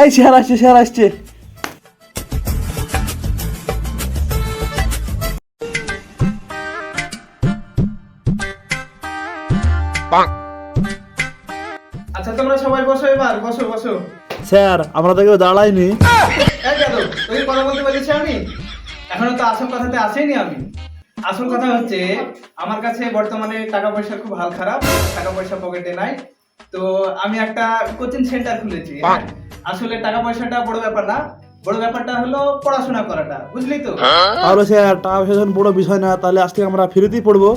এই স্যার আসছে, স্যার আসছে। আচ্ছা তোমরা সবাই বসো, এবার বসো বসো। স্যার আমরা তো কেউ দাঁড়াইনি। এই যাদব, তোকে কথা বলতে বলেছি আমি? এখনো তো আসল কথাতে আসেনি আমি। আসল কথা হচ্ছে আমার কাছে বর্তমানে টাকা পয়সা খুব হাল খারাপ, টাকা পয়সা পকেটে নাই। তো আমি একটা কোচিং সেন্টার খুলেছি। আসলে টাকা পয়সাটা বড় ব্যাপার না, বড় ব্যাপারটা হলো পড়াশোনা করাটা, বুঝলি তো? তাহলে স্যার টাকা পয়সা যখন বড় বিষয় না, তাহলে আজ থেকে আমরা ফ্রিতেই পড়বো।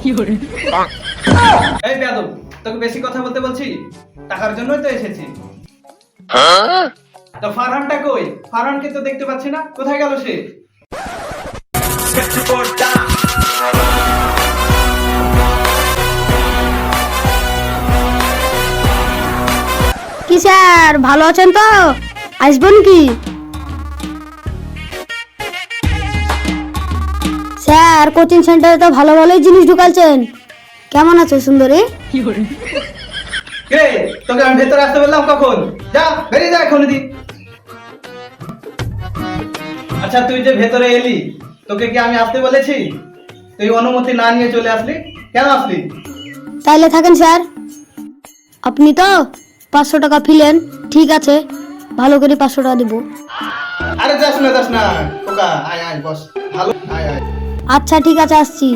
এই যাদব, তোকে বেশি কথা বলতে বলছি? টাকার জন্যই তো এসেছি। তো ফারহানটা কই? ফারহানকে তো দেখতে পাচ্ছি না, কোথায় গেল সে? কি স্যার ভালো আছেন তো? আসবেন কি? স্যার কোচিং সেন্টারে তো ভালো ভালোই জিনিস ঢুকালছেন। কেমন আছো সুন্দরী? কে তোকে আমি ভেতরে আসতে বললাম কখন? যা বেরিয়ে যা এখনই দি। আচ্ছা তুই যে ভেতরে এলি, তোকে কি আমি আসতে বলেছি? তুই অনুমতি না নিয়ে চলে আসলি, কেন আসলি? তাইলে থাকেন স্যার। আপনি তো 500 টাকা ফিলেন, ঠিক আছে, ভালো করে 500 টাকা দিব। আরে যাস না খোকা, আয় আয় বস, ভালো আয় আয়। আচ্ছা ঠিক আছে, আসছি।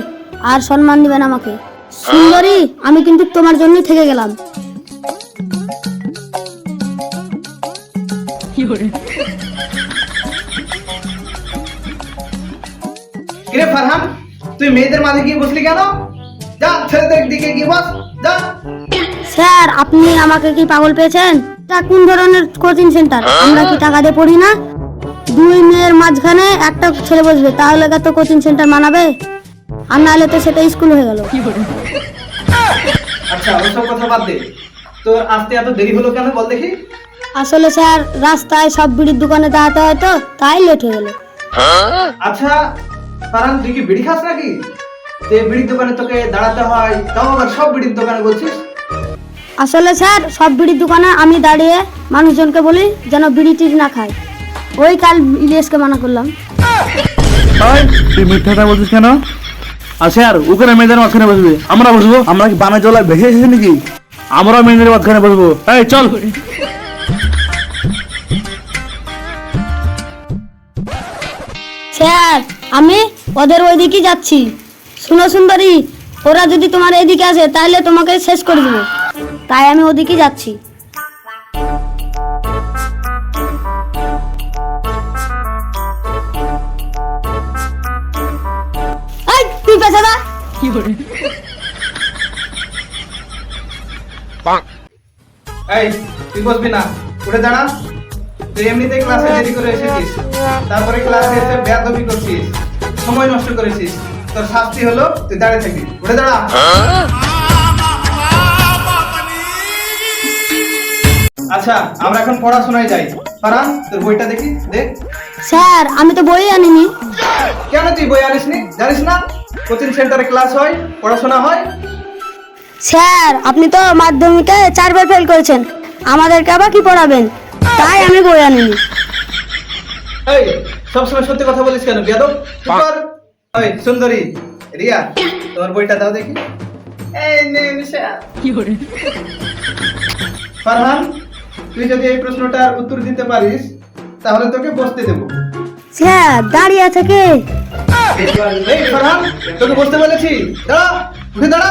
আর সম্মান দিবেন আমাকে। সুন্দরী, আমি কিন্তু তোমার জন্যই থেকে গেলাম। কিরে ফারহান, তুই মেয়েদের মাঝে গিয়ে বসলি কেন? যা ছেলেদের দিকে গিয়ে বস, যা। স্যার আপনি আমাকে কি পাগল পেয়েছেন? এটা কোন ধরনের কোচিং সেন্টার? আমরা কি টাকা দিয়ে পড়ি না? দুই মেয়ের মাঝখানে একটা ছেলে বসবে, তাহলে তো কোচিং সেন্টার মানাবে? আর নাহলে তো সেটা স্কুল হয়ে গেল। আচ্ছা ওসব কথা বাদ দে, তোর আসতে এত দেরি হলো কেন বল দেখি? আসলে স্যার রাস্তায় সব বিড়ির দোকানে দাঁড়াতে হয় তো, তাই লেট হয়ে গেল। আচ্ছা ফারহান, তুই কি বিড়ি খাস নাকি? যে বিড়ির দোকানে তোকে দাঁড়াতে হয়, তাও আবার সব বিড়ির দোকানে বলছিস? আসলে স্যার সব বিড়ির দোকানে আমি দাঁড়িয়ে মানুষজনকে বলি যেন বিড়ি টিড়ি না খায়। ওই কাল ইলিয়াসকে মানা করলাম। তুই মিথ্যাটা বলছিস কেন? আর স্যার ওখানে মেয়েদের মাঝখানে বসবে, আমরা বসবো? আমরা কি বানা জলা ভেসে এসেছি নাকি? আমরা মেয়েদের মাঝখানে বসবো। এই চল। স্যার আমি ওদের ওইদিকে যাচ্ছি। শুনো সুন্দরী, ওরা যদি তোমার এদিকে আসে তাহলে তোমাকে শেষ করে দেবো, তাই আমি ওদিকে যাচ্ছি। এই, তুই পেছনে যা। এই তুই বসবি না, উঠে দাঁড়া। তুই এমনিতেই ক্লাসে দেরি করে এসেছিস, তারপরে ক্লাসে এসে বেয়াদবি করছিস, সময় নষ্ট করেছিস। তোর শাস্তি হলো তুই দাঁড়িয়ে থাকবি, উঠে দাঁড়া। আচ্ছা আমরা এখন পড়াশোনায় যাই। ফারহান তোর বইটা দেখি, দেখ। স্যার আমি তো বই আনিনি। কেন তুই বই আনিসনি? জানিস না কোচিং সেন্টারে ক্লাস হয়, পড়াশোনা হয়? স্যার আপনি তো মাধ্যমিকে 4 বার ফেল করেছেন, আমাদেরকে আবার কি পড়াবেন? তাই আমি বই আনিনি। এই সবসময় সত্যি কথা বলিস কেন বেয়াদব? চুপ কর। ওই সুন্দরী, রিয়া, তোমার বইটা দাও দেখি। এই নে স্যার। ফারহান, তুই যদি এই প্রশ্নটার উত্তর দিতে পারিস তাহলে তোকে বসতে দেব। স্যার দাঁড়িয়ে আছে কে? এই ফারহান, তোকে বসতে বলেছি, দাঁড়া, উঠে দাঁড়া।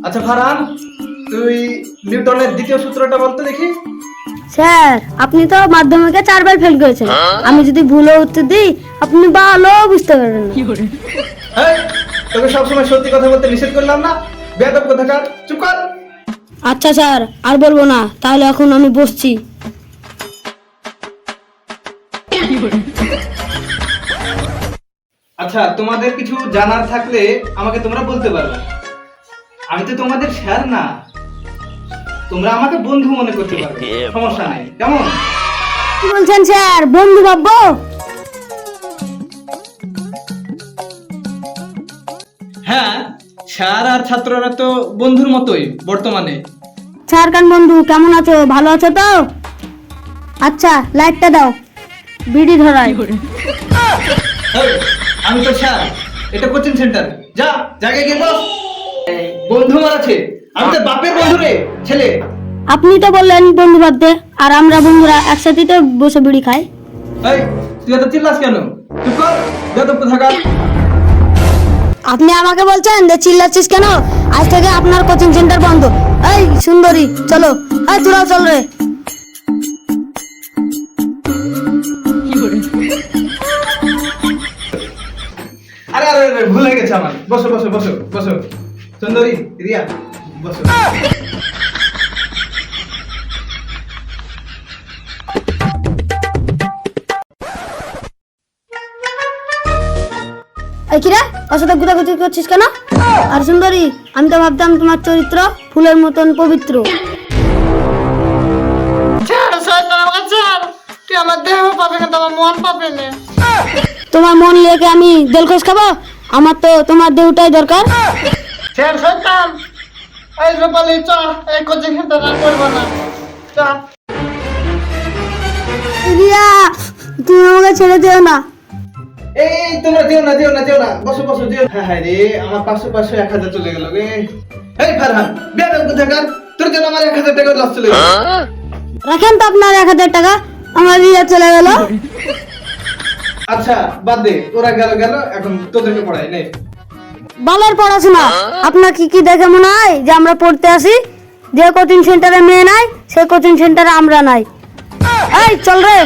আচ্ছা ফারহান, তুই নিউটনের দ্বিতীয় সূত্রটা বলতে দেখি। স্যার আপনি তো মাধ্যমিকে 4 বার ফেল করেছেন, আমি যদি ভুলও উত্তর দিই আপনি ভালো বুঝতে পারবেন না। এই, তোকে সবসময় সত্যি কথা বলতে নিষেধ করলাম না? বেয়াদব কোথাকার, চুপ কর। আচ্ছা স্যার আর বলবো না, তাহলে এখন আমি বসছি। আচ্ছা তোমাদের কিছু জানার থাকলে আমাকে তোমরা বলতে পারো। আমি তো তোমাদের স্যার না, তোমরা আমাকে বন্ধু মনে করতে পারো, সমস্যা নাই, কেমন? কি বলছেন স্যার, বন্ধু ভাববো? হ্যাঁ, স্যার আর ছাত্ররা তো বন্ধুর মতোই বর্তমানে। আচ্ছা আরকান বন্ধু, কেমন আছো? ভালো আছো তো? আচ্ছা লাইটটা দাও, বিড়ি ধরাই। এই, আমি তো স্যার, এটা কোচিং সেন্টার। যা জায়গায় গিয়ে বস। এই, বন্ধু মারাছে, আমি তো বাপের বন্ধু রে ছেলে। আপনি তো বললেন বন্ধু বাদে, আর আমরা বন্ধুরা একসাথে তো বসে বিড়ি খাই। এই, তুই এত চিল্লাস কেন? চুপ কর, বেয়াদব কোথাকার। আপনি আমাকে বলছেন যে চিল্লাচ্ছিস কেন? আজ থেকে আপনার কোচিং সেন্টার বন্ধ। এই সুন্দরী চলো, এই তোরাও চল রে। আরে আরে আরে, ভুল হয়ে গেছে আমার। বসো বসো বসো বসো, সুন্দরী রিয়া বসো। এই কিরে, ওর সাথে গুতাগুতি করছিস কেন? আর সুন্দরী, আমি তো ভাবতাম তোমার চরিত্র ফুলের মতন পবিত্র। তুই আমার দেহ পাবে না, তোমার মন পাবে না। তোমার মন লেগে আমি জলখোস খাবো? আমার তো তোমার দেহটাই দরকার। স্যার শয়তান, এই রূপালি চ, এই কোচিং সেন্টার আর করবো না, চ। রিয়া, তুমি আমাকে ছেড়ে দিও না। এই তোমরা দিও না দিও না দিও না, বসো বসো দিও। হ্যাঁ হ্যাঁ রে, আমার 500 1000 চলে গেল রে। এই ফারহান, বেয়াদব কোথাকার, তোর জন্য আমার 1000 টাকা লস চলে গেল। রাখেন তো আপনার 1000 টাকা, আমার রিয়া চলে গেল। আচ্ছা বাদ দে, ওরা গেল গেল, এখন তোদেরকে পড়াই নে। বালের পড়াশোনা, আপনার কি কি দেখে মনে হয় যে আমরা পড়তে আসি? যে কোচিং সেন্টারে মেয়ে নাই, সেই কোচিং সেন্টারে আমরা নাই। এই চল রে।